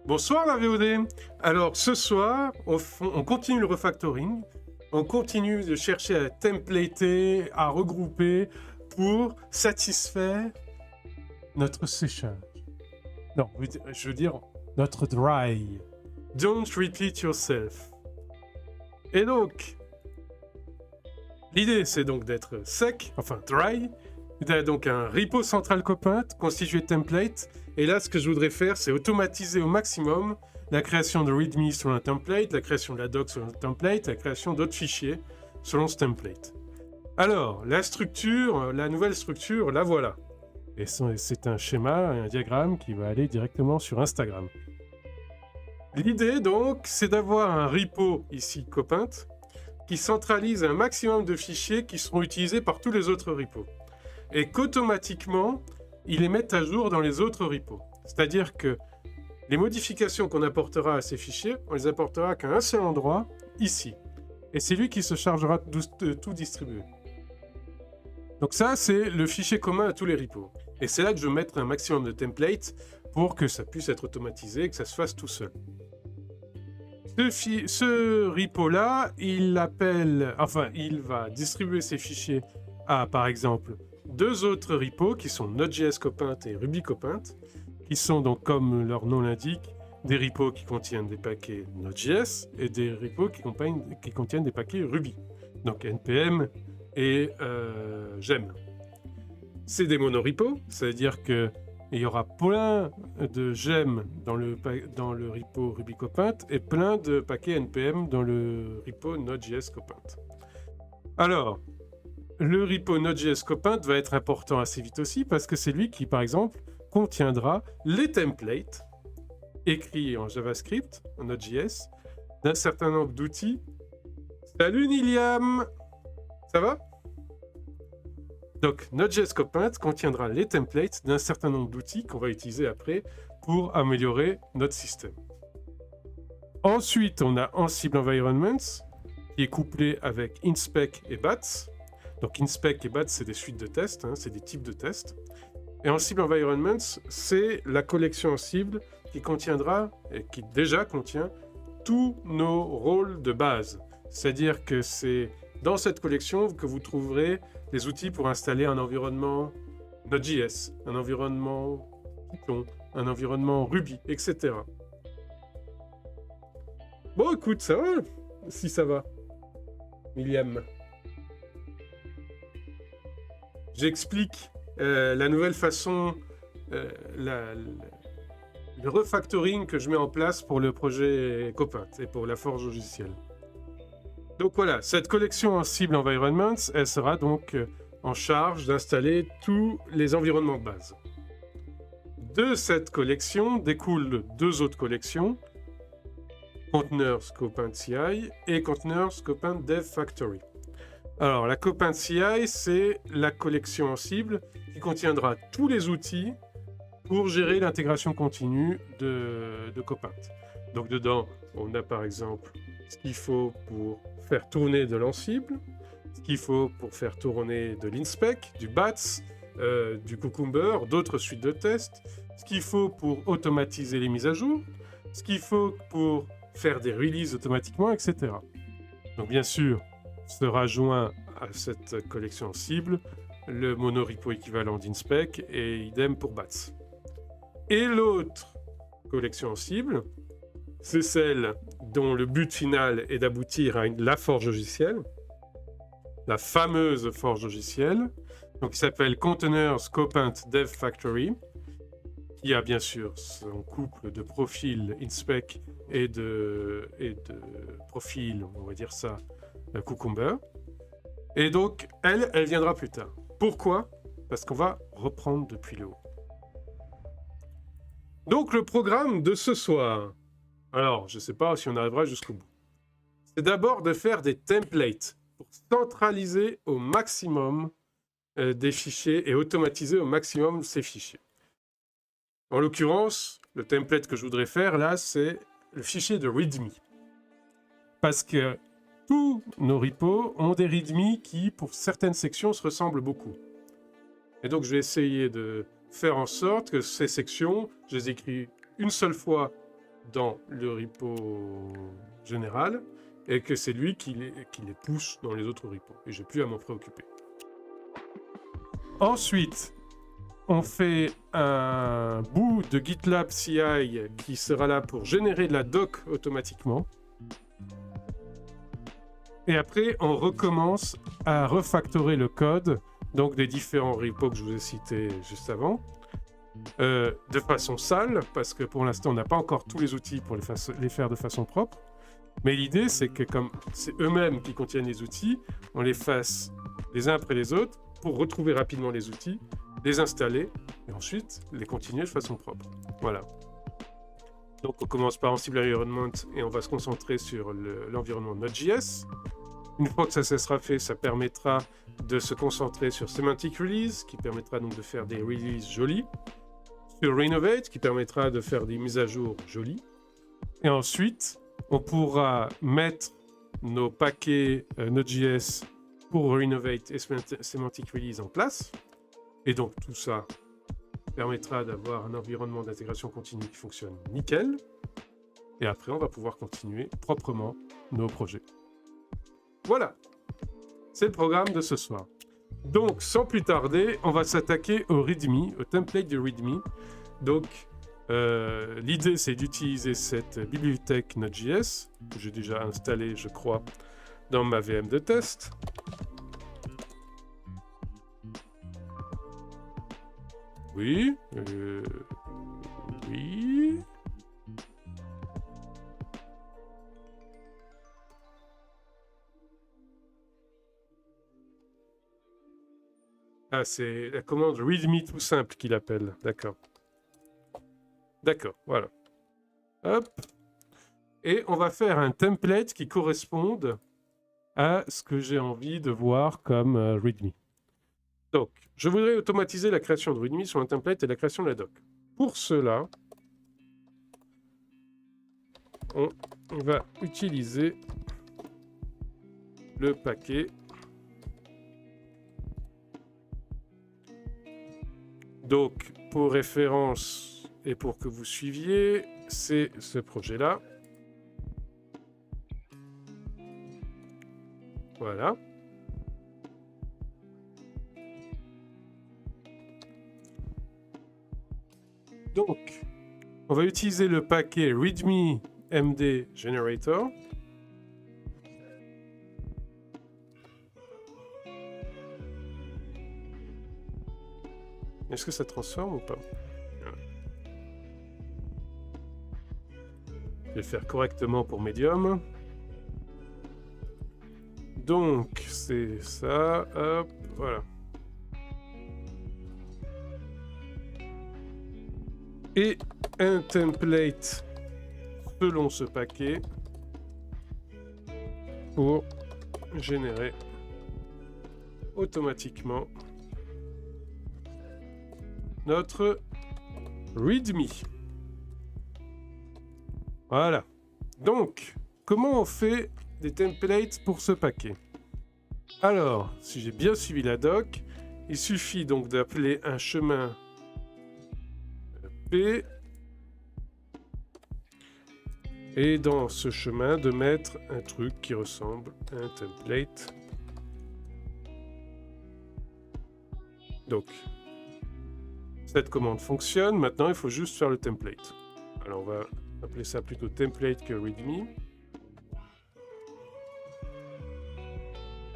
Bonsoir la VOD. Alors ce soir, on continue le refactoring. On continue de chercher à templater, à regrouper pour satisfaire notre séchage. Non, je veux dire notre dry. Don't repeat yourself. Et donc, l'idée c'est donc d'être sec, enfin dry. Il y a donc un repo central copint constitué de templates. Et là, ce que je voudrais faire, c'est automatiser au maximum la création de readme sur un template, la création de la doc sur un template, la création d'autres fichiers selon ce template. Alors, la structure, la nouvelle structure, la voilà. Et c'est un schéma, un diagramme qui va aller directement sur Instagram. L'idée, donc, c'est d'avoir un repo, ici, copint, qui centralise un maximum de fichiers qui seront utilisés par tous les autres repos. Et qu'automatiquement, il les mette à jour dans les autres repos. C'est-à-dire que les modifications qu'on apportera à ces fichiers, on les apportera qu'à un seul endroit, ici. Et c'est lui qui se chargera de tout distribuer. Donc ça, c'est le fichier commun à tous les repos. Et c'est là que je vais mettre un maximum de templates pour que ça puisse être automatisé et que ça se fasse tout seul. Ce repo-là, il va distribuer ses fichiers à, par exemple, deux autres repos qui sont Node.js Copint et Ruby Copint, qui sont donc, comme leur nom l'indique, des repos qui contiennent des paquets Node.js et des repos qui contiennent des paquets Ruby, donc npm et gem. C'est des monorepos, c'est-à-dire qu'il y aura plein de gem dans le repo Ruby Copint et plein de paquets npm dans le repo Node.js Copint. Alors, le repo Node.js Copint va être important assez vite aussi parce que c'est lui qui, par exemple, contiendra les templates écrits en JavaScript, en Node.js, d'un certain nombre d'outils. Salut Niliam! Ça va? Donc, Node.js Copint contiendra les templates d'un certain nombre d'outils qu'on va utiliser après pour améliorer notre système. Ensuite, on a Ansible Environments qui est couplé avec Inspec et Bats. Donc Inspec et Bats, c'est des suites de tests, c'est des types de tests. Et Ansible Environments, c'est la collection Ansible qui contiendra, et qui déjà contient, tous nos rôles de base. C'est-à-dire que c'est dans cette collection que vous trouverez les outils pour installer un environnement Node.js, un environnement Python, un environnement Ruby, etc. Bon, écoute, ça va, si ça va. William. J'explique la nouvelle façon, le refactoring que je mets en place pour le projet Copint et pour la forge logicielle. Donc voilà, cette collection Ansible Environments, elle sera donc en charge d'installer tous les environnements de base. De cette collection découlent deux autres collections, Containers Copint CI et Containers Copint Dev Factory. Alors, la Copint CI, c'est la collection Ansible qui contiendra tous les outils pour gérer l'intégration continue de Copint. Donc, dedans, on a par exemple ce qu'il faut pour faire tourner de l'Ansible, ce qu'il faut pour faire tourner de l'Inspec, du Bats, du Cucumber, d'autres suites de tests, ce qu'il faut pour automatiser les mises à jour, ce qu'il faut pour faire des releases automatiquement, etc. Donc, bien sûr, sera joint à cette collection Ansible le monorepo équivalent d'Inspec et idem pour Bats. Et l'autre collection Ansible, c'est celle dont le but final est d'aboutir à la forge logicielle, la fameuse forge logicielle, donc qui s'appelle Containers Copint Dev Factory, qui a bien sûr son couple de profils Inspec et de profils, on va dire ça, Cucumber. Et donc, elle viendra plus tard. Pourquoi? Parce qu'on va reprendre depuis le haut. Donc, le programme de ce soir. Alors, je ne sais pas si on arrivera jusqu'au bout. C'est d'abord de faire des templates pour centraliser au maximum des fichiers et automatiser au maximum ces fichiers. En l'occurrence, le template que je voudrais faire là, c'est le fichier de README. Parce que tous nos repos ont des README qui, pour certaines sections, se ressemblent beaucoup. Et donc, je vais essayer de faire en sorte que ces sections, je les écris une seule fois dans le repo général et que c'est lui qui les pousse dans les autres repos. Et j'ai plus à m'en préoccuper. Ensuite, on fait un bout de GitLab CI qui sera là pour générer de la doc automatiquement. Et après, on recommence à refactorer le code, donc des différents repos que je vous ai cités juste avant, de façon sale, parce que pour l'instant, on n'a pas encore tous les outils pour les faire de façon propre. Mais l'idée, c'est que comme c'est eux-mêmes qui contiennent les outils, on les fasse les uns après les autres pour retrouver rapidement les outils, les installer et ensuite les continuer de façon propre. Voilà. Donc on commence par Ansible Environment et on va se concentrer sur l'environnement Node.js. Une fois que ça sera fait, ça permettra de se concentrer sur Semantic Release, qui permettra donc de faire des releases jolies, sur Renovate, qui permettra de faire des mises à jour jolies. Et ensuite, on pourra mettre nos paquets Node.js pour Renovate et Semantic Release en place. Et donc tout ça permettra d'avoir un environnement d'intégration continue qui fonctionne nickel. Et après, on va pouvoir continuer proprement nos projets. Voilà, c'est le programme de ce soir. Donc, sans plus tarder, on va s'attaquer au README, au template du README. Donc, l'idée, c'est d'utiliser cette bibliothèque Node.js, que j'ai déjà installée, je crois, dans ma VM de test. Oui. Oui. Ah, c'est la commande readme tout simple qu'il appelle. D'accord. D'accord, voilà. Hop. Et on va faire un template qui corresponde à ce que j'ai envie de voir comme readme. Donc, je voudrais automatiser la création de readme sur un template et la création de la doc. Pour cela, on va utiliser le paquet donc pour référence et pour que vous suiviez, c'est ce projet-là. Voilà. Donc, on va utiliser le paquet readme md generator. Est-ce que ça transforme ou pas? Je vais le faire correctement pour Medium. Donc, c'est ça. Hop, voilà. Et un template selon ce paquet pour générer automatiquement notre README. Voilà. Donc, comment on fait des templates pour ce paquet? Alors, si j'ai bien suivi la doc, il suffit donc d'appeler un chemin P et dans ce chemin de mettre un truc qui ressemble à un template. Donc, cette commande fonctionne. Maintenant, il faut juste faire le template. Alors, on va appeler ça plutôt template que readme.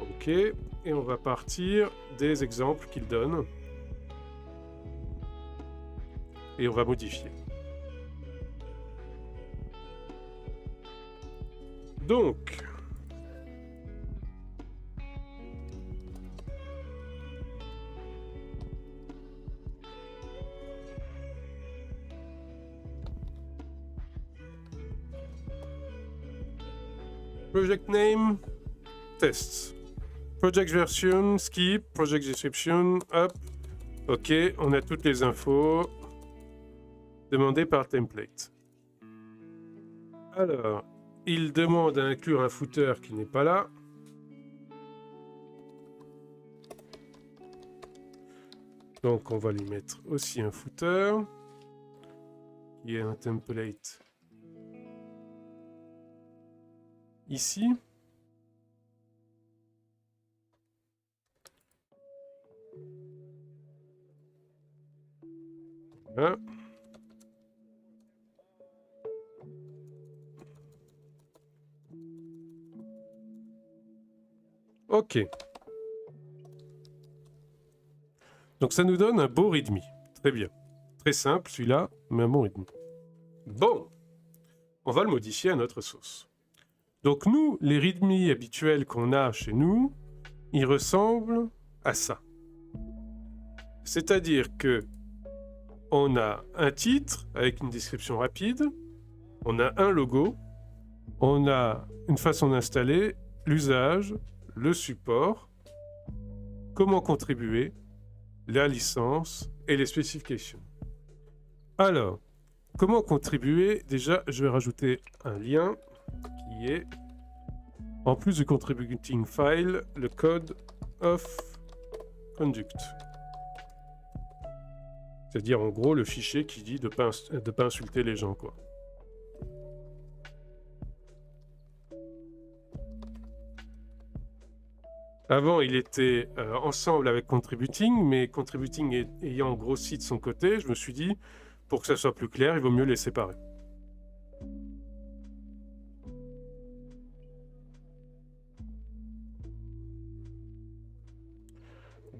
Ok, et on va partir des exemples qu'il donne. Et on va modifier. Donc, project name, tests. Project version, skip, project description, hop. Ok, on a toutes les infos demandées par template. Alors, il demande à inclure un footer qui n'est pas là. Donc, on va lui mettre aussi un footer qui est un template ici. Voilà. Ok. Donc ça nous donne un beau readme. Très bien. Très simple celui-là, mais un bon readme. Bon. On va le modifier à notre sauce. Donc nous, les readme habituels qu'on a chez nous, ils ressemblent à ça. C'est-à-dire que on a un titre avec une description rapide, on a un logo, on a une façon d'installer, l'usage, le support, comment contribuer, la licence et les spécifications. Alors, comment contribuer? Déjà, je vais rajouter un lien qui est, en plus du contributing file, le code of conduct. C'est-à-dire, en gros, le fichier qui dit de ne pas insulter les gens, quoi. Avant, il était ensemble avec Contributing, mais Contributing ayant grossi de son côté, je me suis dit, pour que ça soit plus clair, il vaut mieux les séparer.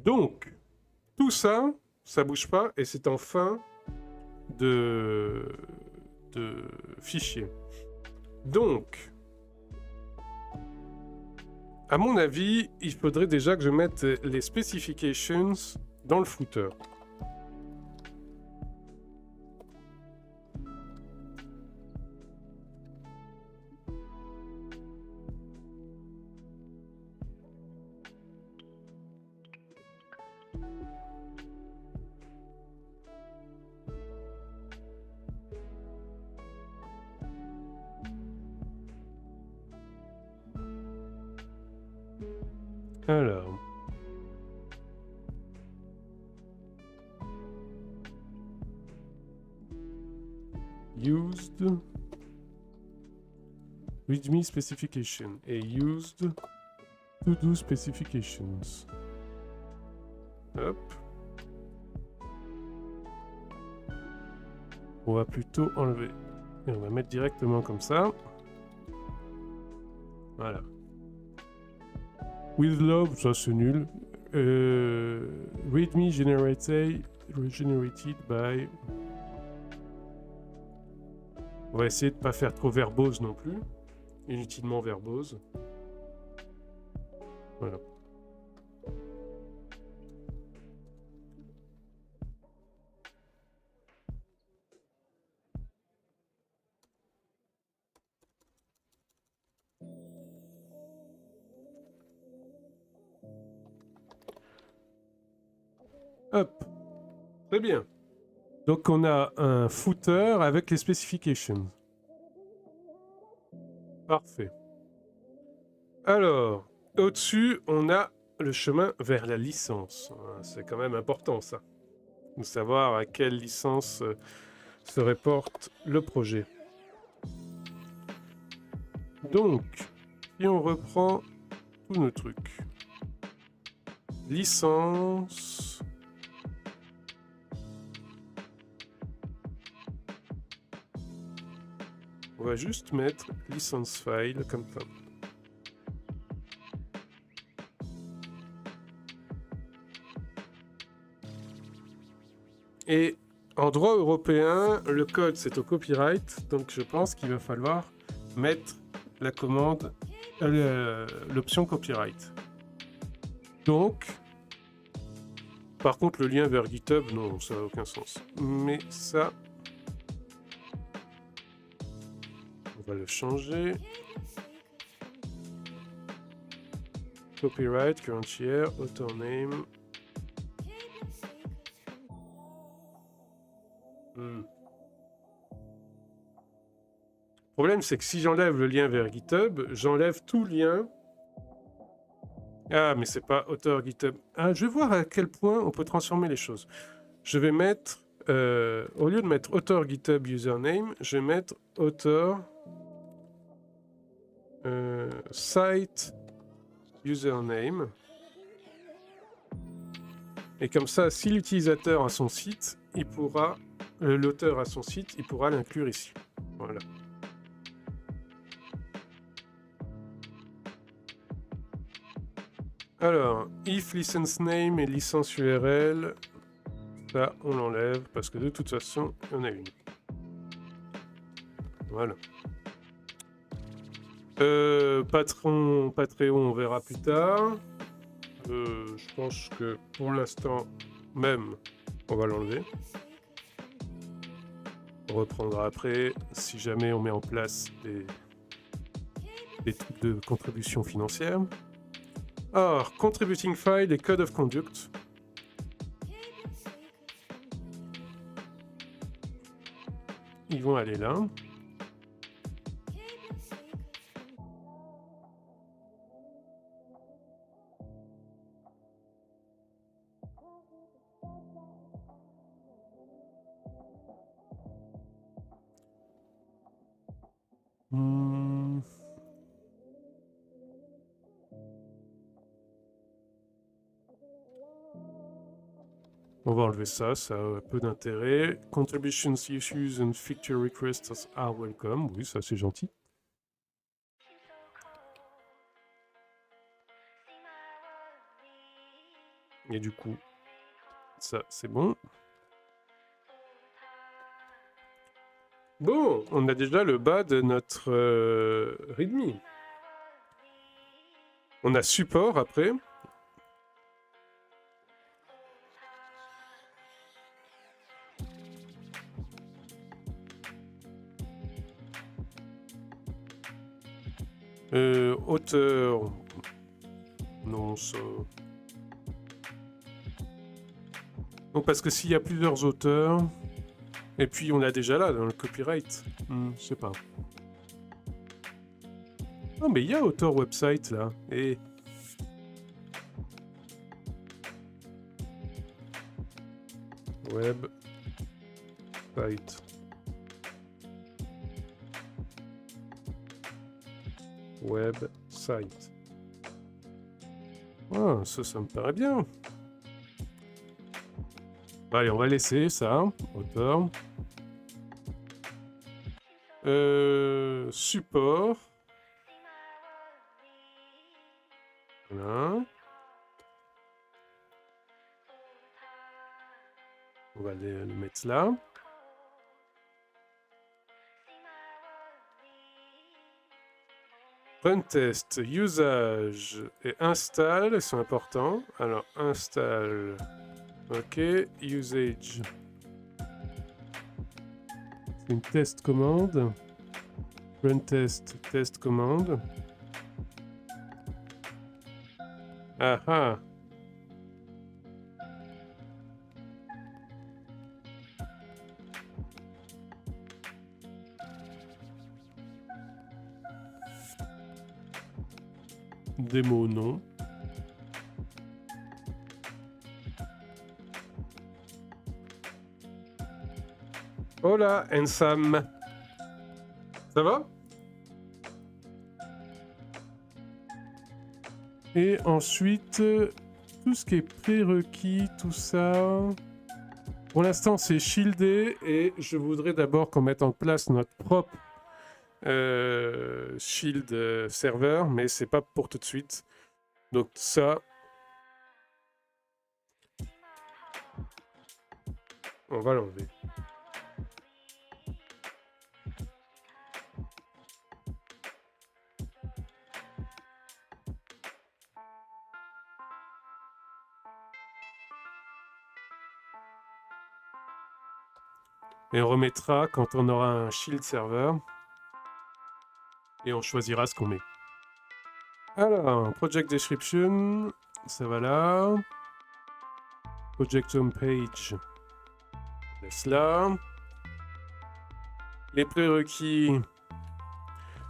Donc, tout ça, ça bouge pas, et c'est en fin de fichier. Donc, à mon avis, il faudrait déjà que je mette les specifications dans le footer. Alors. Used. Readme specification. Et used to do specifications. Hop. On va plutôt enlever. Et on va mettre directement comme ça. Voilà. With love, ça c'est nul. Readme generated by... On va essayer de ne pas faire trop verbose non plus. Inutilement verbose. Voilà. Hop. Très bien. Donc on a un footer avec les specifications. Parfait. Alors, au-dessus, on a le chemin vers la licence. C'est quand même important ça. De savoir à quelle licence se reporte le projet. Donc, si on reprend tous nos trucs. Licence... On va juste mettre license file comme ça. Et en droit européen, le code c'est au copyright, donc je pense qu'il va falloir mettre la commande, l'option copyright. Donc, par contre le lien vers GitHub, non, ça n'a aucun sens. Mais ça... On va le changer. Copyright, current year, author name. Le problème, c'est que si j'enlève le lien vers GitHub, j'enlève tout lien. Ah, mais c'est pas author GitHub. Ah, je vais voir à quel point on peut transformer les choses. Je vais mettre, au lieu de mettre author GitHub username, je vais mettre author Site username. Et comme ça, si l'utilisateur a son site, il pourra, l'auteur a son site, il pourra l'inclure ici. Voilà. Alors, if license name et licence URL, ça on l'enlève parce que de toute façon, il y en a une. Voilà. Patreon, on verra plus tard. Je pense que pour l'instant même, on va l'enlever. On reprendra après si jamais on met en place des trucs de contribution financière. Alors, contributing file et code of conduct. Ils vont aller là. On va enlever ça, ça a peu d'intérêt. Contributions, issues and feature requests are welcome. Oui, ça c'est gentil. Et du coup, ça c'est bon. Bon, on a déjà le bas de notre README. On a support après. Auteur. Non, ça. Non, parce que s'il y a plusieurs auteurs. Et puis on l'a déjà là dans le copyright. Je sais pas. Oh, mais il y a auteur website là. Et. Web. Site. Website. Ah, ça me paraît bien. Allez, on va laisser ça. Auteur. Support. Voilà. On va le mettre là. Run test, usage et install sont importants. Alors, install. Ok, usage. C'est une test commande. Run test, test commande. Ah ah. Démo non. Hola, Ensam. Ça va? Et ensuite, tout ce qui est prérequis, tout ça... Pour l'instant, c'est shieldé et je voudrais d'abord qu'on mette en place notre propre shield serveur, mais c'est pas pour tout de suite. Donc ça... On va l'enlever. Et on remettra quand on aura un shield serveur. Et on choisira ce qu'on met. Alors, project description, ça va là. Project home page, laisse là. Les prérequis,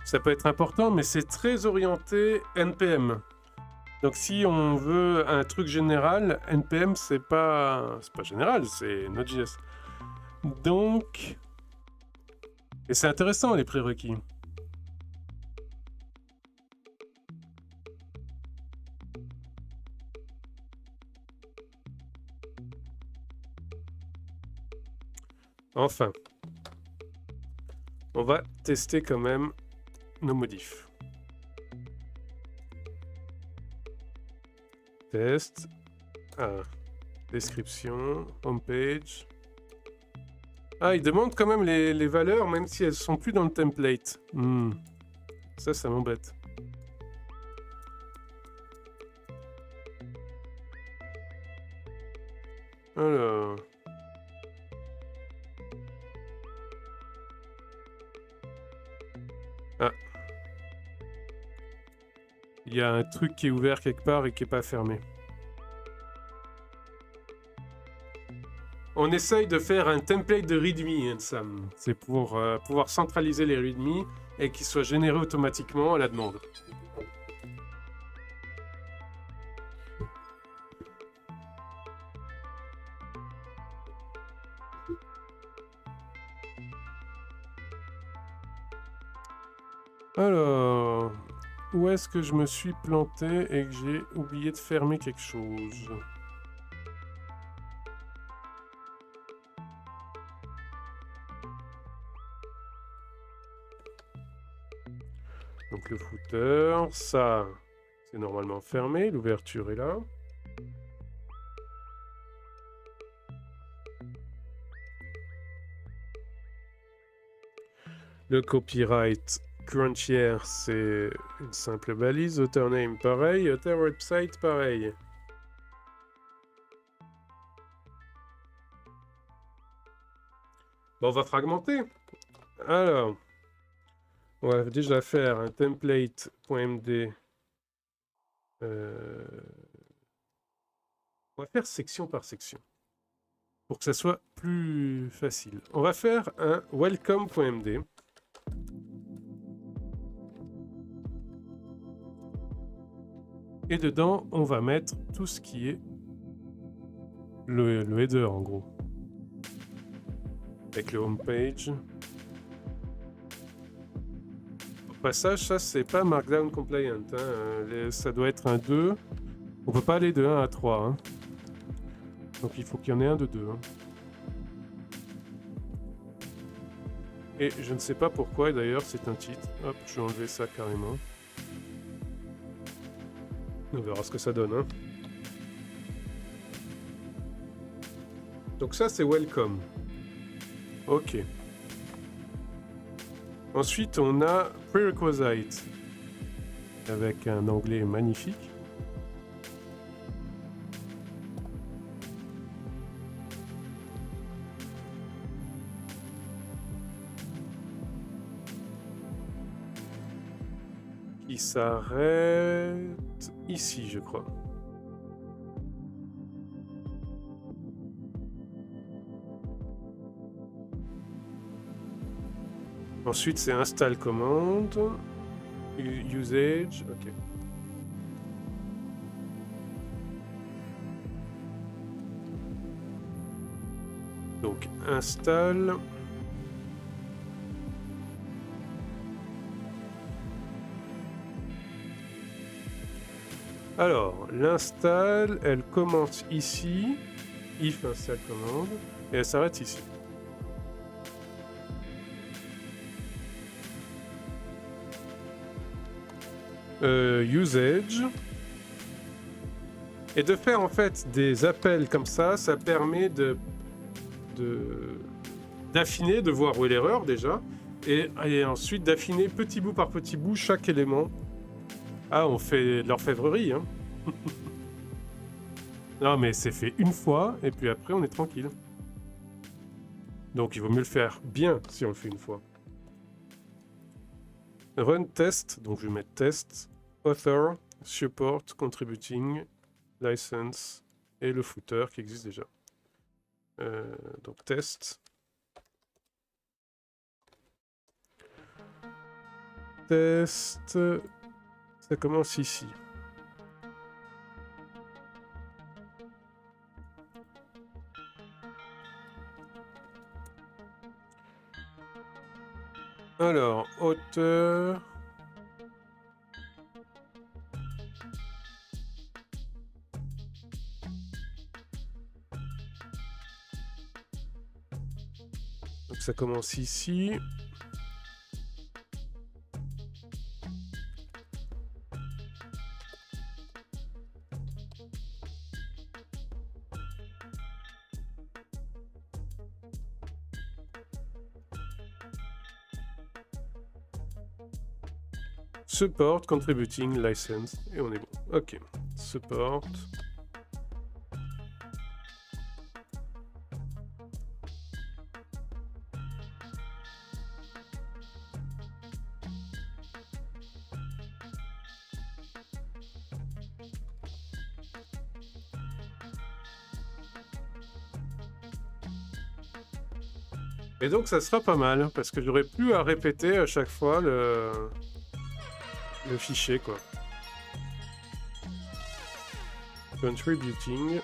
ça peut être important, mais c'est très orienté NPM. Donc si on veut un truc général, NPM c'est pas général, c'est Node.js. Donc, et c'est intéressant les prérequis. Enfin. On va tester quand même nos modifs. Test. Ah. Description. Homepage. Ah, il demande quand même les valeurs, même si elles sont plus dans le template. Ça m'embête. Alors... Ah. Il y a un truc qui est ouvert quelque part et qui n'est pas fermé. On essaye de faire un template de README, hein, Sam. C'est pour pouvoir centraliser les README et qu'ils soient générés automatiquement à la demande. Alors, où est-ce que je me suis planté et que j'ai oublié de fermer quelque chose? Donc le footer, ça, c'est normalement fermé, l'ouverture est là. Le copyright Crunchyr, c'est une simple balise. Author name, pareil. Author website, pareil. Bon, on va fragmenter. Alors, on va déjà faire un template.md. On va faire section par section. Pour que ça soit plus facile. On va faire un welcome.md. Et dedans, on va mettre tout ce qui est le header en gros. Avec le homepage. Au passage, ça c'est pas Markdown compliant. Hein. Ça doit être un 2. On peut pas aller de 1 à 3. Hein. Donc il faut qu'il y en ait un de 2. Hein. Et je ne sais pas pourquoi, d'ailleurs c'est un titre. Hop, je vais enlever ça carrément. On verra ce que ça donne. Hein. Donc ça c'est welcome. Ok. Ensuite on a prerequisite. Avec un onglet magnifique. Qui s'arrête ici, je crois. Ensuite, c'est install commande, usage, ok. Donc, install. Alors, l'install, elle commence ici, if install commande, et elle s'arrête ici. Usage. Et de faire en fait des appels comme ça permet d'affiner, de voir où est l'erreur déjà, et ensuite d'affiner petit bout par petit bout chaque élément. Ah, on fait de l'orfèvrerie, hein. Non, mais c'est fait une fois, et puis après, on est tranquille. Donc, il vaut mieux le faire bien si on le fait une fois. Run test, donc je vais mettre test, author, support, contributing, license, et le footer qui existe déjà. Donc, test. Test. Ça commence ici. Alors, auteur. ça commence ici. Support, contributing, license. Et on est bon. Ok. Support. Et donc ça sera pas mal, parce que j'aurai plus à répéter à chaque fois le fichier, quoi. Contributing.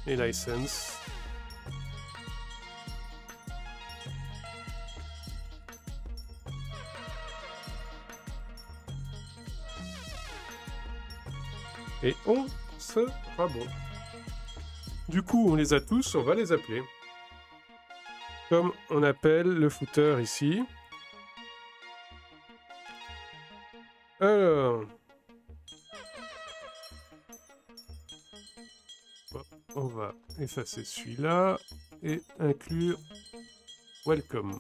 Et license. Et on sera bon. Du coup, on les a tous, on va les appeler. Comme on appelle le footer ici. Alors... on va effacer celui-là et inclure welcome.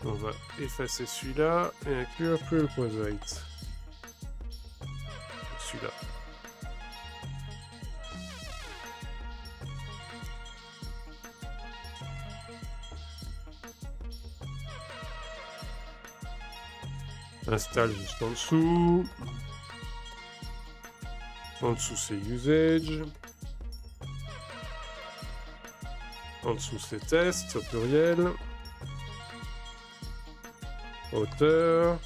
On va effacer celui-là et inclure prerequisite. Celui-là. Installe juste en dessous. En dessous c'est usage. En dessous c'est test au pluriel. Auteur.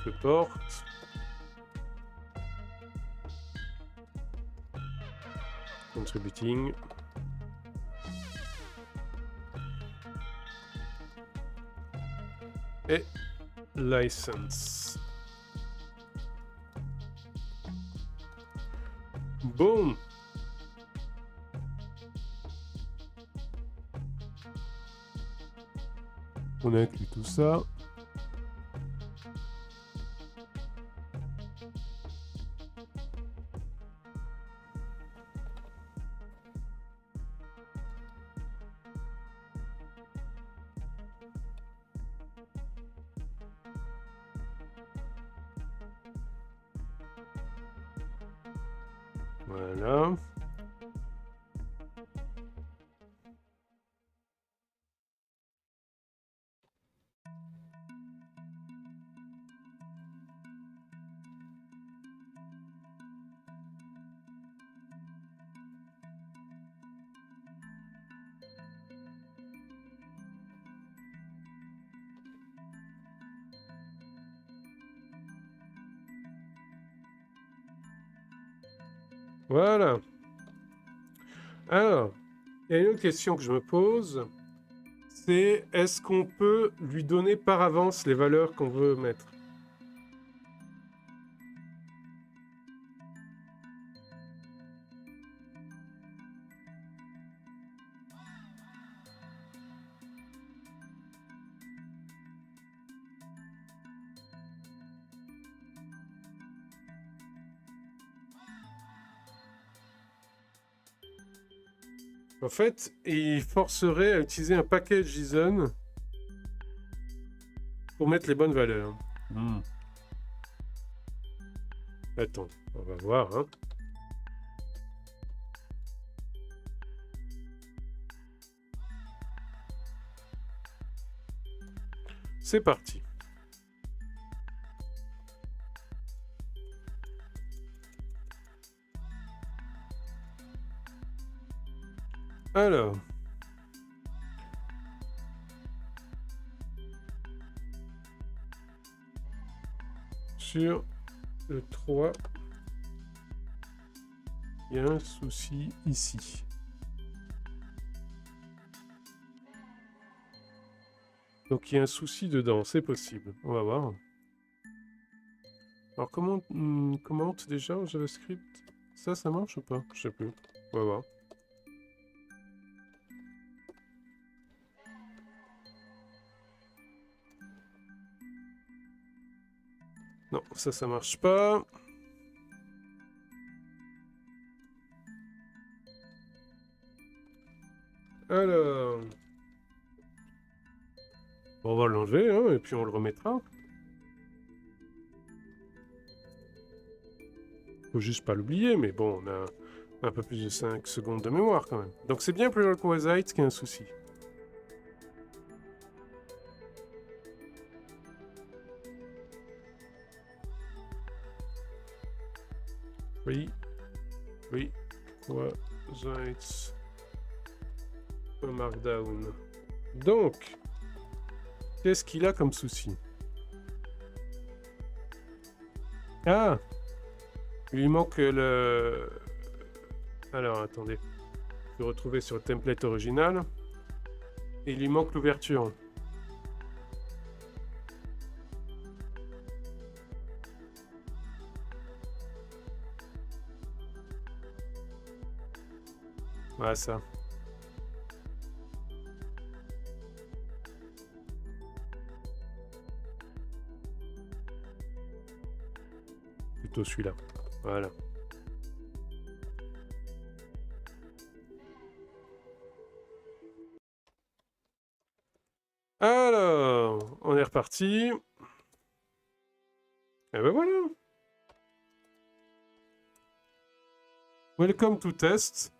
Support. Contributing. Et license. Bon. On inclut tout ça. Voilà. Voilà. Alors, il y a une autre question que je me pose, c'est est-ce qu'on peut lui donner par avance les valeurs qu'on veut mettre? En fait, il forcerait à utiliser un package JSON pour mettre les bonnes valeurs. Attends, on va voir. Hein. C'est parti. Alors. sur le 3. Il y a un souci ici. Donc il y a un souci dedans, c'est possible. On va voir. Alors comment commente déjà en JavaScript? Ça marche ou pas? Je sais plus. On va voir. Non, ça marche pas. Alors... Bon, on va l'enlever, hein, et puis on le remettra. Faut juste pas l'oublier, mais bon, on a un peu plus de 5 secondes de mémoire quand même. Donc c'est bien prerequisite qui a un souci. Prerequisite markdown. Donc, qu'est-ce qu'il a comme souci? Ah! Il lui manque le... Alors, attendez. Je vais retrouver sur le template original. Et il lui manque l'ouverture. Voilà ça. Plutôt celui-là. Voilà. Alors, on est reparti. Et ben voilà. Welcome to test.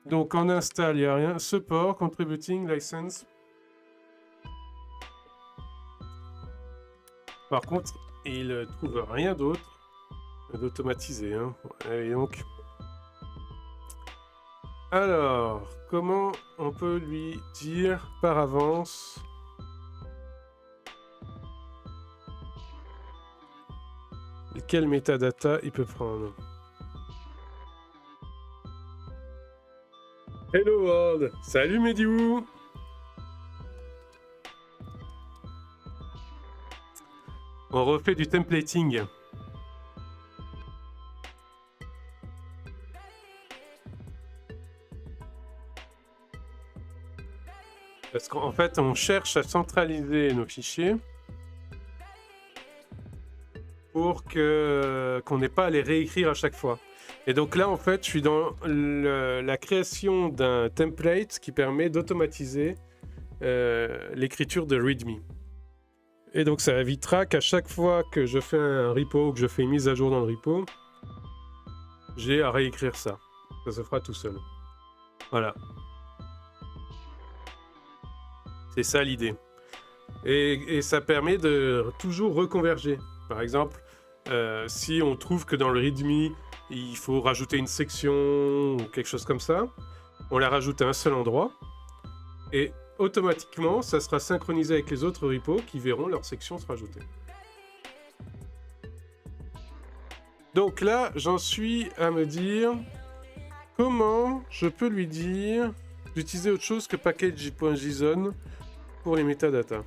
Donc en install, il n'y a rien. Support, contributing, license. Par contre, il trouve rien d'autre d'automatisé. Hein. Et donc... Alors, comment on peut lui dire par avance quel metadata il peut prendre? Hello world! Salut Mediou! On refait du templating. Parce qu'en fait, on cherche à centraliser nos fichiers pour qu'on n'ait pas à les réécrire à chaque fois. Et donc là, en fait, je suis dans la création d'un template qui permet d'automatiser l'écriture de README. Et donc ça évitera qu'à chaque fois que je fais un repo ou que je fais une mise à jour dans le repo, j'ai à réécrire ça. Ça se fera tout seul. Voilà. C'est ça l'idée. Et ça permet de toujours reconverger. Par exemple, si on trouve que dans le README, il faut rajouter une section ou quelque chose comme ça, on la rajoute à un seul endroit. Et automatiquement, ça sera synchronisé avec les autres repos qui verront leur section se rajouter. Donc là, j'en suis à me dire comment je peux lui dire d'utiliser autre chose que package.json pour les métadatas.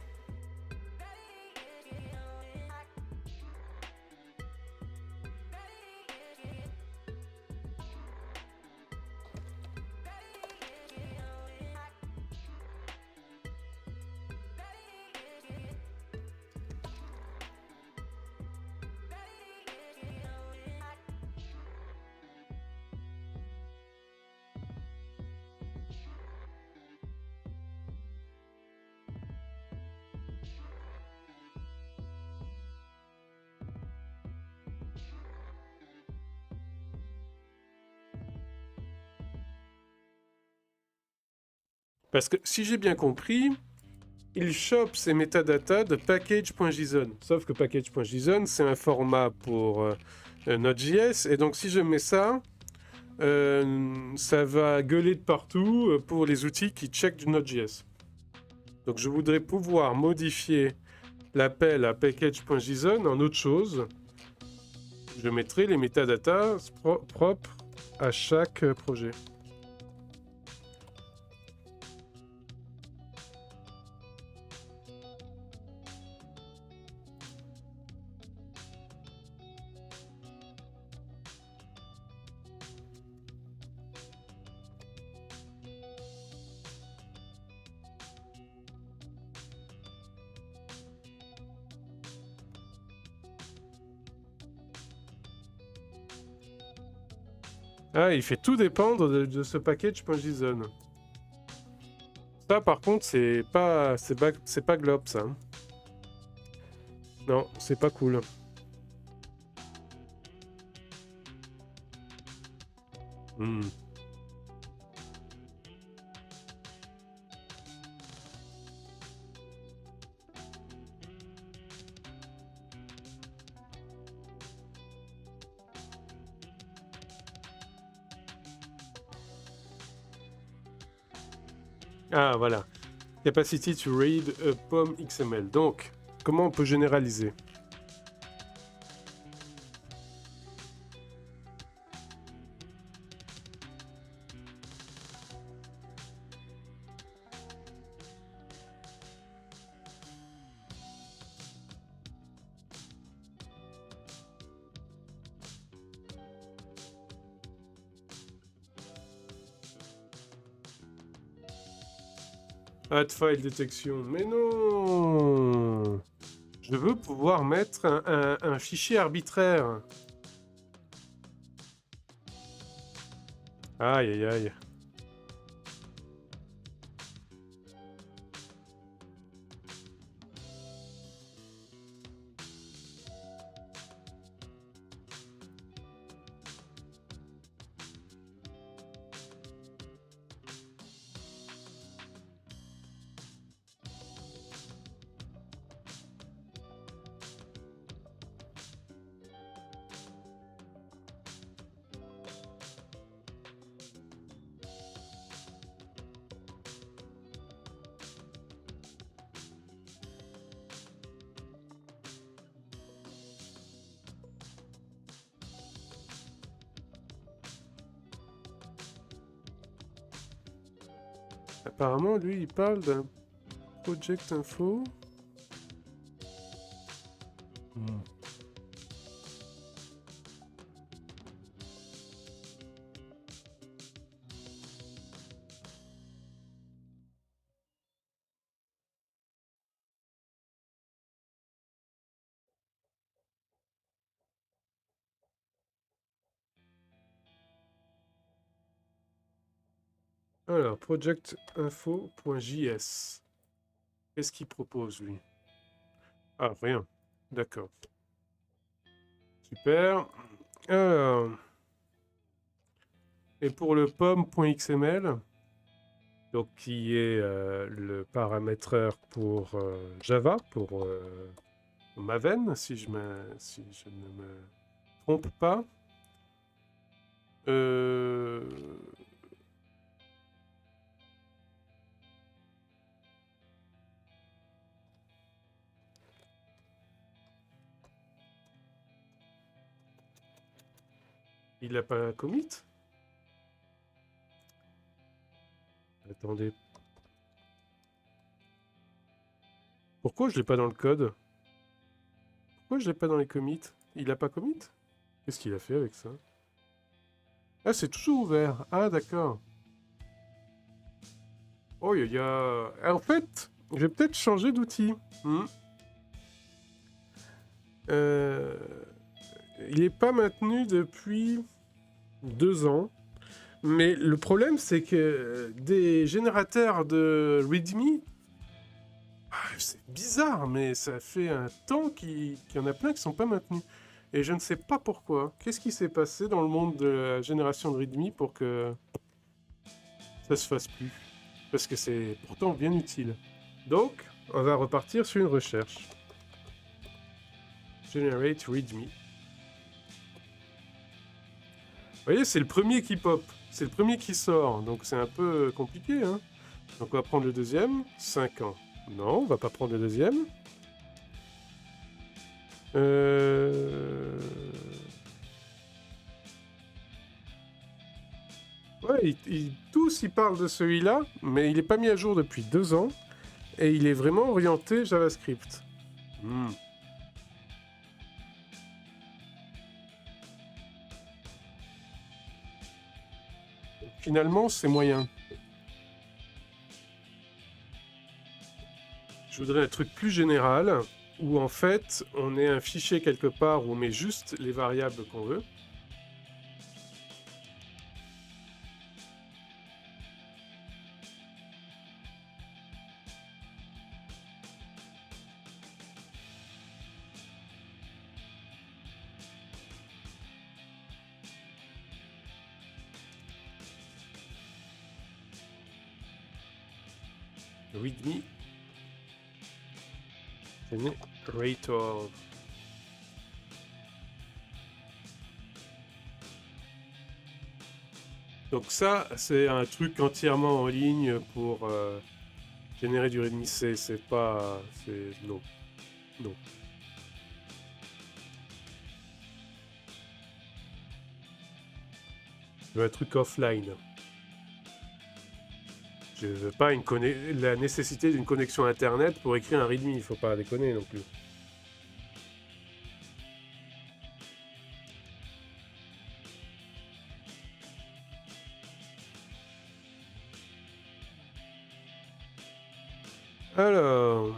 Parce que si j'ai bien compris, il chope ses métadatas de package.json. Sauf que package.json, c'est un format pour Node.js. Et donc si je mets ça, ça va gueuler de partout pour les outils qui checkent du Node.js. Donc je voudrais pouvoir modifier l'appel à package.json en autre chose. Je mettrai les métadatas propres à chaque projet. Ah, il fait tout dépendre de ce package.json. Ça, par contre, c'est pas globe, ça. Non, c'est pas cool. Ah, voilà. Capacity to read a POM XML. Donc, comment on peut généraliser? Add file detection. Mais non! Je veux pouvoir mettre un fichier arbitraire. Aïe, aïe, aïe. Apparemment, lui, il parle d'un project info. Alors, projectinfo.js. Qu'est-ce qu'il propose, lui? Ah, rien. D'accord. Super. Alors. Et pour le pom.xml, donc qui est le paramétreur pour Java, pour Maven, si je ne me trompe pas. Il n'a pas un commit? Attendez. Pourquoi je l'ai pas dans le code? Pourquoi je l'ai pas dans les commits? Il a pas commit? Qu'est-ce qu'il a fait avec ça? Ah, c'est toujours ouvert. Ah, d'accord. Oh, il y a... En fait, je vais peut-être changer d'outil. Il n'est pas maintenu depuis 2 ans. Mais le problème, c'est que des générateurs de README, c'est bizarre, mais ça fait un temps qu'il y en a plein qui ne sont pas maintenus. Et je ne sais pas pourquoi. Qu'est-ce qui s'est passé dans le monde de la génération de README pour que ça se fasse plus? Parce que c'est pourtant bien utile. Donc, on va repartir sur une recherche. Generate README. Vous voyez, c'est le premier qui pop. C'est le premier qui sort. Donc c'est un peu compliqué. Donc on va prendre le deuxième. 5 ans. Non, on va pas prendre le deuxième. Euh... Ouais, tous ils parlent de celui-là, mais il n'est pas mis à jour depuis 2 ans. Et il est vraiment orienté JavaScript. Finalement, c'est moyen. Je voudrais un truc plus général, où en fait, on ait un fichier quelque part où on met juste les variables qu'on veut. README generator. Donc ça, c'est un truc entièrement en ligne pour générer du README. C'est pas... Non. Non. Je veux un truc offline. Je veux pas la nécessité d'une connexion internet pour écrire un README, il faut pas déconner non plus. Alors,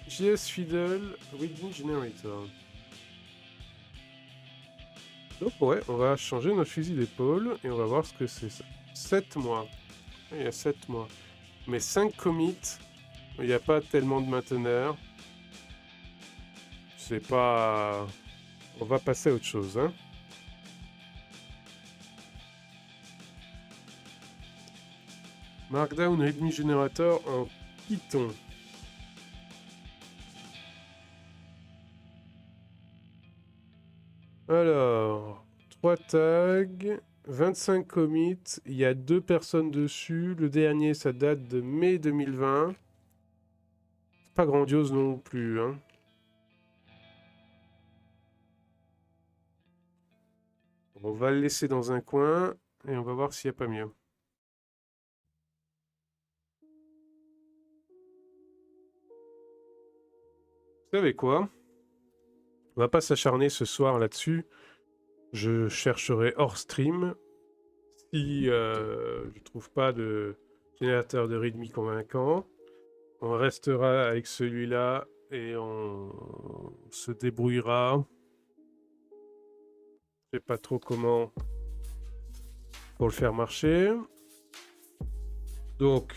JS Fiddle README Generator. Donc ouais, on va changer notre fusil d'épaule et on va voir ce que c'est ça. 7 mois. Il y a 7 mois. Mais 5 commits, il n'y a pas tellement de mainteneurs. C'est pas... On va passer à autre chose, hein. Markdown README Generator en Python. Alors, 3 tags, 25 commits, il y a 2 personnes dessus. Le dernier, ça date de mai 2020. Pas grandiose non plus, hein. On va le laisser dans un coin et on va voir s'il n'y a pas mieux. Vous savez quoi? On va pas s'acharner ce soir là-dessus. Je chercherai hors stream. Si je trouve pas de générateur de README convaincant, on restera avec celui-là et on se débrouillera. Je sais pas trop comment pour le faire marcher. Donc,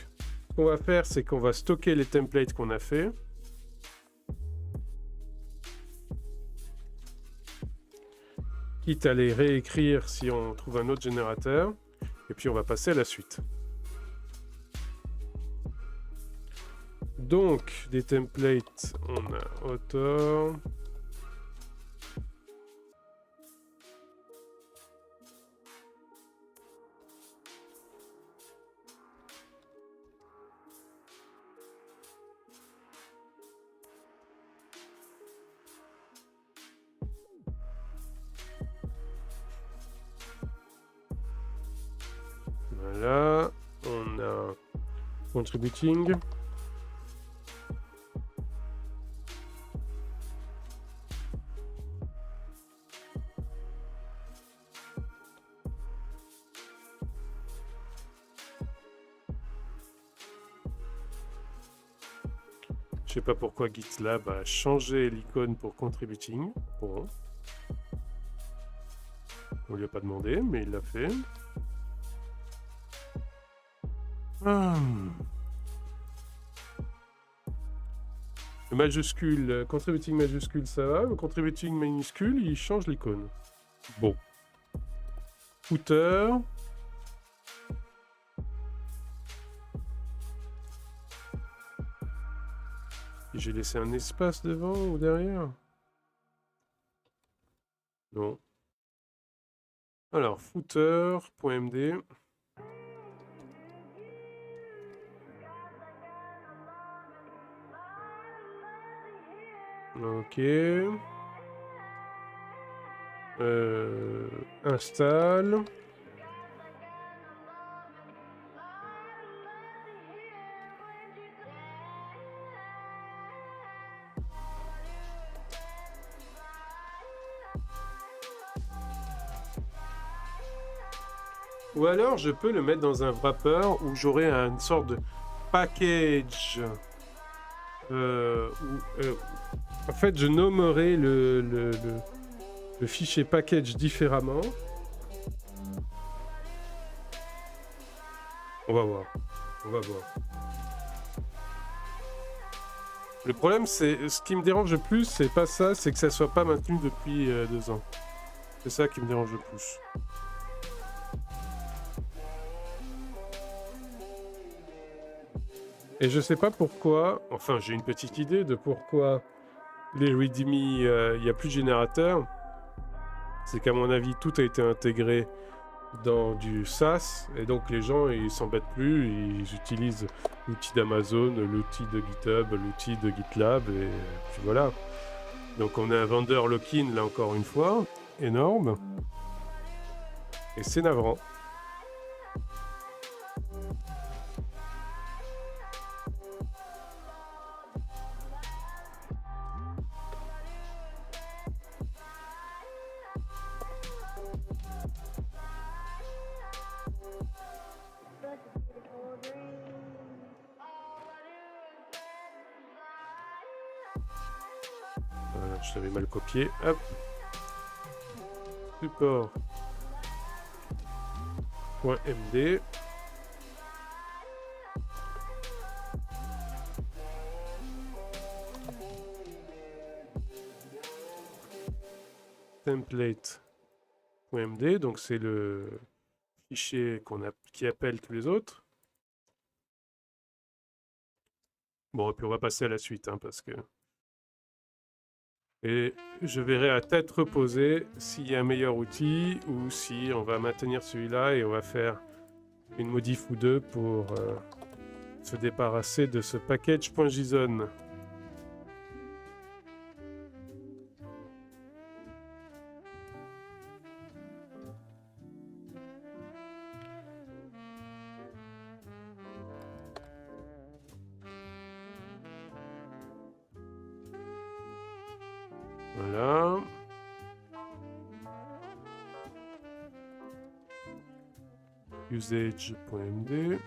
ce qu'on va faire, c'est qu'on va stocker les templates qu'on a fait. Quitte à les réécrire si on trouve un autre générateur. Et puis on va passer à la suite. Donc, des templates, on a author. Voilà, on a contributing. Je sais pas pourquoi GitLab a changé l'icône pour contributing. Bon. On lui a pas demandé, mais il l'a fait. Le majuscule, contributing majuscule, ça va. Le contributing minuscule, il change l'icône. Bon. Footer. J'ai laissé un espace devant ou derrière? Non. Alors, footer.md. Ok. Installe. Ou alors je peux le mettre dans un wrapper où j'aurai une sorte de package. En fait, je nommerai le fichier package différemment. On va voir. On va voir. Le problème, c'est ce qui me dérange le plus, c'est pas ça, c'est que ça soit pas maintenu depuis 2 ans. C'est ça qui me dérange le plus. Et je sais pas pourquoi, enfin j'ai une petite idée de pourquoi les README, il n'y a plus de générateur. C'est qu'à mon avis, tout a été intégré dans du SaaS, et donc les gens, ils s'embêtent plus, ils utilisent l'outil d'Amazon, l'outil de GitHub, l'outil de GitLab, et puis voilà. Donc on a un vendeur lock-in, là encore une fois, énorme, et c'est navrant. Je l'avais mal copié. Hop. Support. .md. Template.md. Donc c'est le fichier qui appelle tous les autres. Bon, et puis on va passer à la suite, hein, parce que... Et je verrai à tête reposée s'il y a un meilleur outil ou si on va maintenir celui-là et on va faire une modif ou deux pour se débarrasser de ce package.json. Voilà. Usage.md.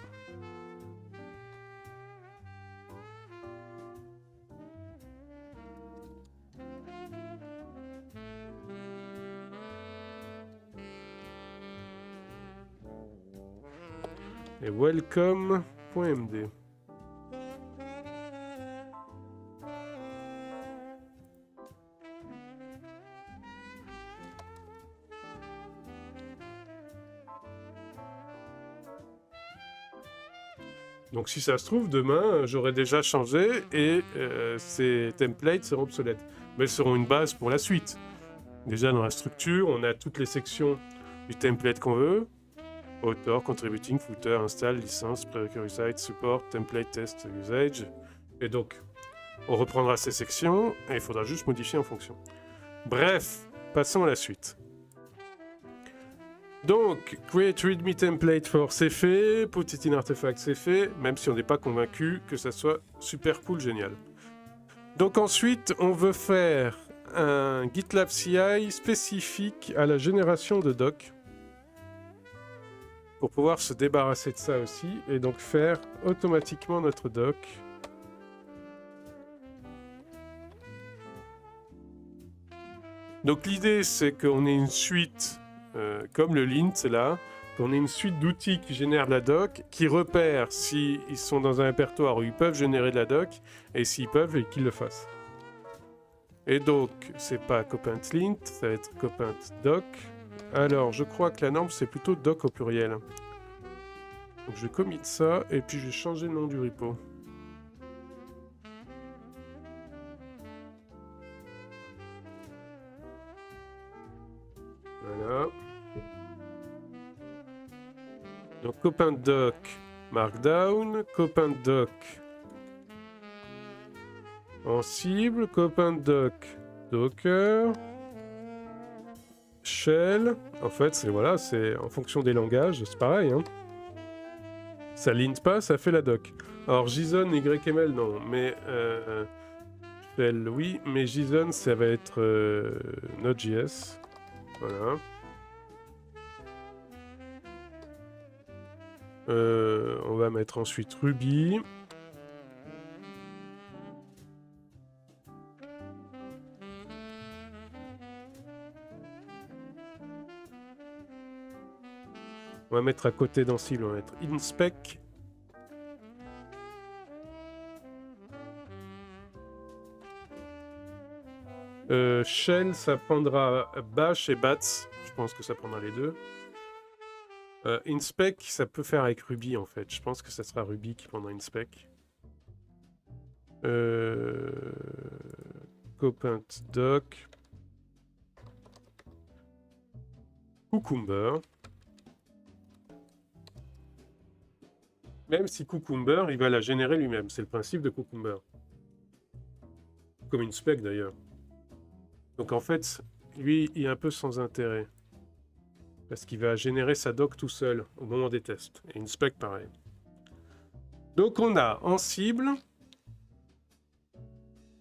Et welcome.md. Donc si ça se trouve, demain, j'aurai déjà changé et ces templates seront obsolètes. Mais elles seront une base pour la suite. Déjà dans la structure, on a toutes les sections du template qu'on veut. Author, contributing, footer, install, licence, prerequisite, support, template, test, usage. Et donc, on reprendra ces sections et il faudra juste modifier en fonction. Bref, passons à la suite. Donc, create readme template for, c'est fait. Put it in artifact, c'est fait. Même si on n'est pas convaincu que ça soit super cool, génial. Donc ensuite, on veut faire un GitLab CI spécifique à la génération de doc. Pour pouvoir se débarrasser de ça aussi. Et donc faire automatiquement notre doc. Donc l'idée, c'est qu'on ait une suite... comme le lint là, qu'on ait une suite d'outils qui génèrent de la doc, qui repèrent s'ils sont dans un répertoire où ils peuvent générer de la doc, et s'ils peuvent, et qu'ils le fassent. Et donc, c'est pas copint.lint, ça va être copint.doc. Alors, je crois que la norme, c'est plutôt doc au pluriel. Donc je commit ça, et puis je vais changer le nom du repo. Voilà. Donc copint.doc markdown, copint.doc En cible, copain de doc, Docker, shell. En fait, c'est voilà, c'est en fonction des langages, c'est pareil. Hein. Ça lint pas, ça fait la doc. Alors JSON, YML, non, mais shell, oui, mais JSON, ça va être Node.js. Voilà. On va mettre ensuite Ruby. On va mettre à côté d'Ansible, on va mettre inspec. Shell, ça prendra Bash et Bats. Je pense que ça prendra les deux. Inspec, ça peut faire avec Ruby en fait. Je pense que ça sera Ruby qui prendra Inspec. Copain doc. Cucumber. Même si Cucumber, il va la générer lui-même. C'est le principe de Cucumber. Comme Inspec d'ailleurs. Donc en fait, lui, il est un peu sans intérêt. Parce qu'il va générer sa doc tout seul au moment des tests. Et Inspec, pareil. Donc on a Ansible.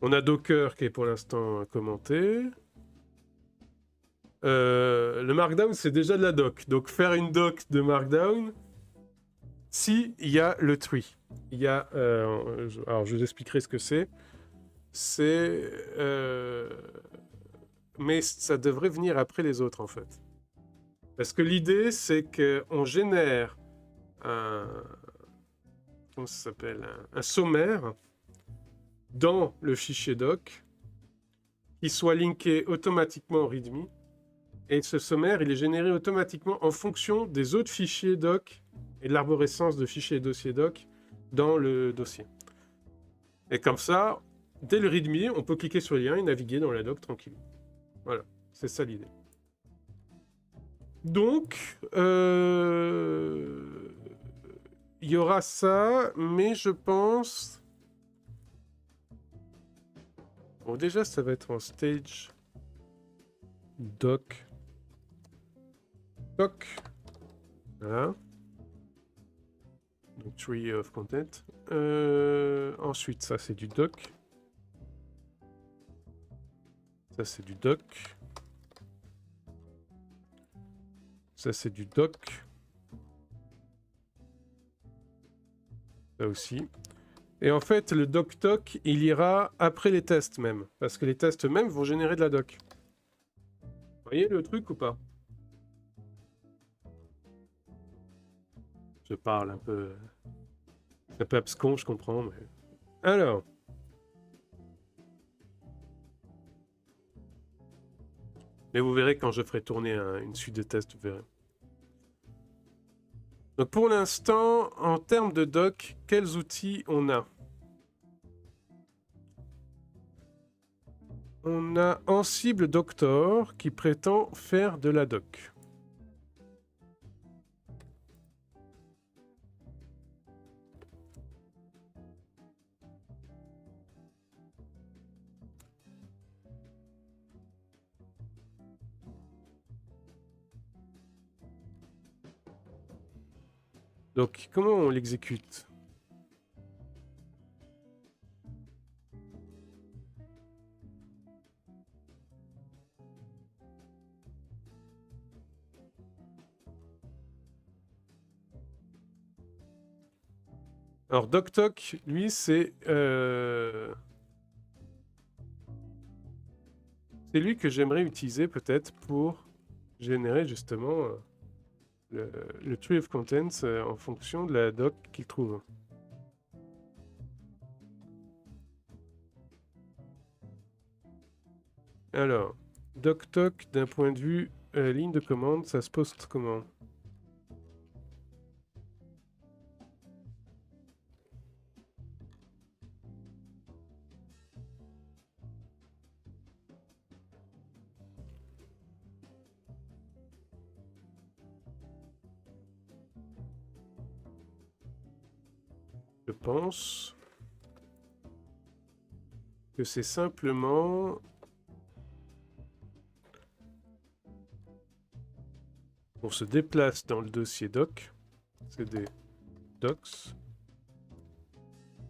On a Docker qui est pour l'instant commenté. Le Markdown, c'est déjà de la doc. Donc faire une doc de Markdown, si il y a le tree. Il y a... alors je vous expliquerai ce que c'est. C'est... mais ça devrait venir après les autres en fait. Parce que l'idée, c'est qu'on génère un... Comment ça s'appelle ? Un sommaire dans le fichier doc qui soit linké automatiquement en README. Et ce sommaire, il est généré automatiquement en fonction des autres fichiers doc et de l'arborescence de fichiers et dossiers doc dans le dossier. Et comme ça, dès le README, on peut cliquer sur le lien et naviguer dans la doc tranquille. Voilà, c'est ça l'idée. Donc, il y aura ça, mais je pense... Bon, déjà, ça va être en stage doc. Doc. Voilà. Donc, tree of content. Ensuite, ça, c'est du doc. Ça, c'est du doc. Ça, c'est du doc. Ça aussi. Et en fait, le doc-toc, il ira après les tests même. Parce que les tests même vont générer de la doc. Vous voyez le truc ou pas? Je parle un peu abscon, je comprends. Mais... Alors. Mais vous verrez quand je ferai tourner une suite de tests, vous verrez. Donc pour l'instant, en termes de doc, quels outils on a? On a Ansible Doctor qui prétend faire de la doc. Donc comment on l'exécute? Alors DocToc, lui, c'est lui que j'aimerais utiliser peut-être pour générer justement le tree of contents en fonction de la doc qu'il trouve. Alors, DocToc, d'un point de vue ligne de commande, ça se poste comment? Je pense que c'est simplement... On se déplace dans le dossier doc. C'est des docs.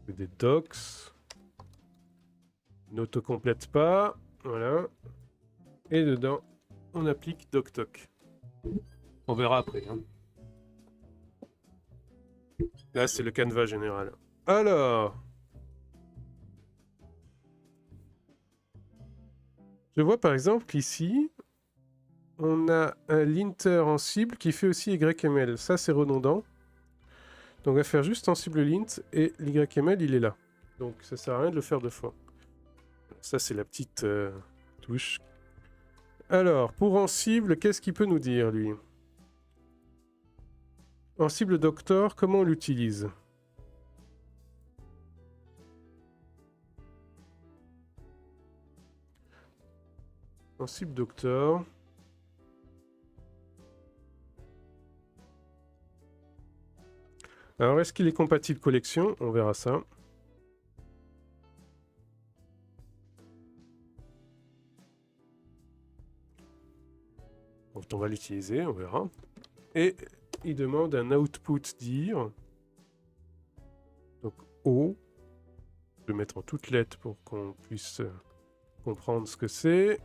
C'est des docs. N'autocomplète pas. Voilà. Et dedans, on applique doctoc. On verra après. Hein. Là, c'est le canevas général. Alors... Je vois par exemple qu'ici, on a un linter en cible qui fait aussi YML. Ça, c'est redondant. Donc, on va faire juste en cible lint et l'YML, il est là. Donc, ça sert à rien de le faire deux fois. Ça, c'est la petite touche. Alors, pour en cible, qu'est-ce qu'il peut nous dire, lui? En cible doctor, comment on l'utilise? En cible doctor... Alors, est-ce qu'il est compatible collection? On verra ça. Donc, on va l'utiliser, on verra. Et il demande un output dir. Donc, O. Je vais mettre en toutes lettres pour qu'on puisse comprendre ce que c'est.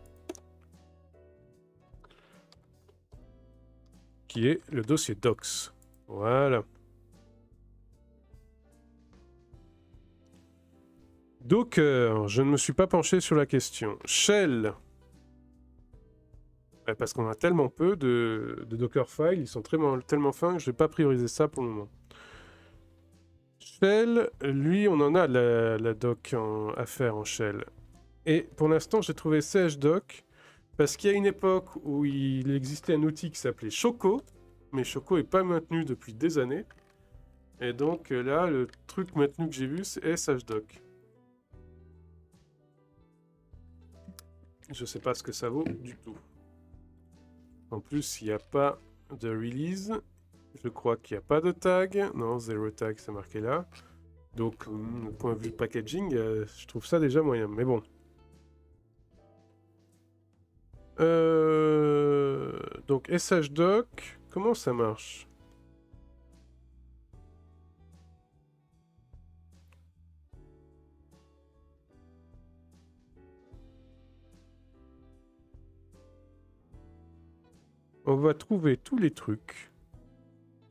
Qui est le dossier docs. Voilà. Docker, je ne me suis pas penché sur la question. Shell. Parce qu'on a tellement peu de Dockerfile, ils sont tellement fins que je ne vais pas prioriser ça pour le moment. Shell, lui, on en a la doc à faire en Shell. Et pour l'instant, j'ai trouvé chdoc parce qu'il y a une époque où il existait un outil qui s'appelait Choco, mais Choco n'est pas maintenu depuis des années. Et donc là, le truc maintenu que j'ai vu, c'est chdoc. Je sais pas ce que ça vaut du tout. En plus, il n'y a pas de release. Je crois qu'il n'y a pas de tag. Non, zero tag, c'est marqué là. Donc, du point de vue packaging, je trouve ça déjà moyen. Mais bon. Donc, shdoc, comment ça marche? On va trouver tous les trucs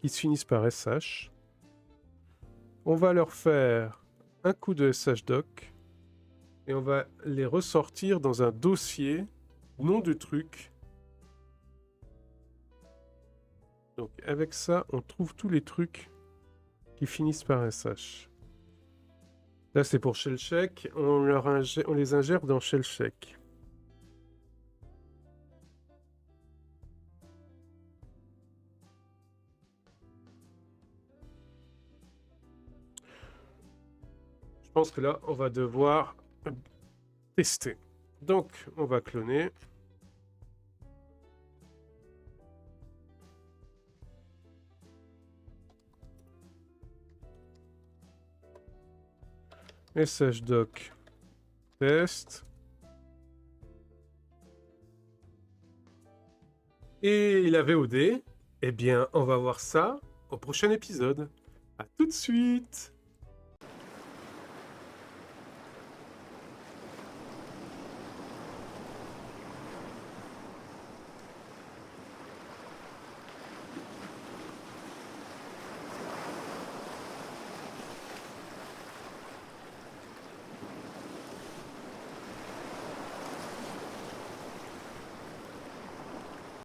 qui se finissent par sh. On va leur faire un coup de shdoc et on va les ressortir dans un dossier nom de truc. Donc avec ça, on trouve tous les trucs qui finissent par sh. Là, c'est pour shellcheck. On les ingère dans shellcheck. Je pense que là, on va devoir tester. Donc, on va cloner. Shdoc test. Et la VOD, eh bien, on va voir ça au prochain épisode. À tout de suite!